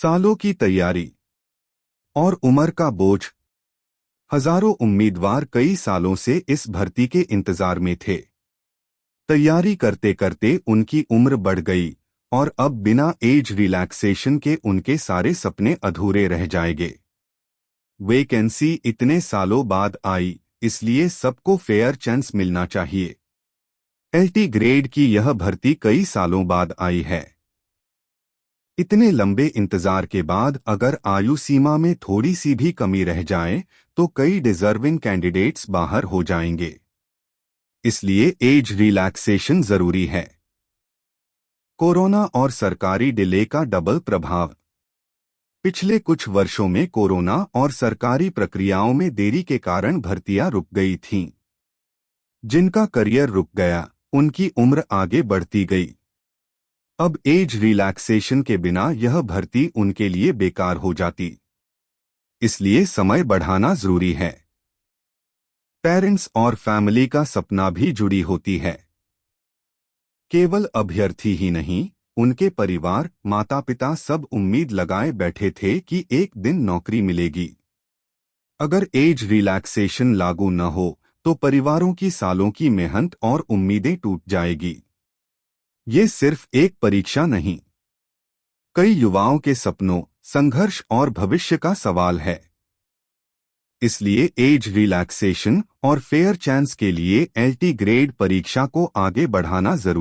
सालों की तैयारी और उम्र का बोझ। हजारों उम्मीदवार कई सालों से इस भर्ती के इंतजार में थे। तैयारी करते करते उनकी उम्र बढ़ गई और अब बिना एज रिलैक्सेशन के उनके सारे सपने अधूरे रह जाएंगे। वैकेंसी इतने सालों बाद आई, इसलिए सबको फेयर चांस मिलना चाहिए। एलटी ग्रेड की यह भर्ती कई सालों बाद आई है। इतने लंबे इंतजार के बाद अगर आयु सीमा में थोड़ी सी भी कमी रह जाए तो कई डिजर्विंग कैंडिडेट्स बाहर हो जाएंगे। इसलिए एज रिलैक्सेशन जरूरी है। कोरोना और सरकारी डिले का डबल प्रभाव। पिछले कुछ वर्षों में कोरोना और सरकारी प्रक्रियाओं में देरी के कारण भर्तियां रुक गई थीं। जिनका करियर रुक गया, उनकी उम्र आगे बढ़ती गई। अब एज रिलैक्सेशन के बिना यह भर्ती उनके लिए बेकार हो जाती। इसलिए समय बढ़ाना जरूरी है। पेरेंट्स और फैमिली का सपना भी जुड़ी होती है। केवल अभ्यर्थी ही नहीं, उनके परिवार, माता पिता सब उम्मीद लगाए बैठे थे कि एक दिन नौकरी मिलेगी। अगर एज रिलैक्सेशन लागू न हो तो परिवारों की सालों की मेहनत और उम्मीदें टूट जाएगी। ये सिर्फ एक परीक्षा नहीं, कई युवाओं के सपनों, संघर्ष और भविष्य का सवाल है। इसलिए एज रिलैक्सेशन और फेयर चांस के लिए एलटी ग्रेड परीक्षा को आगे बढ़ाना जरूरी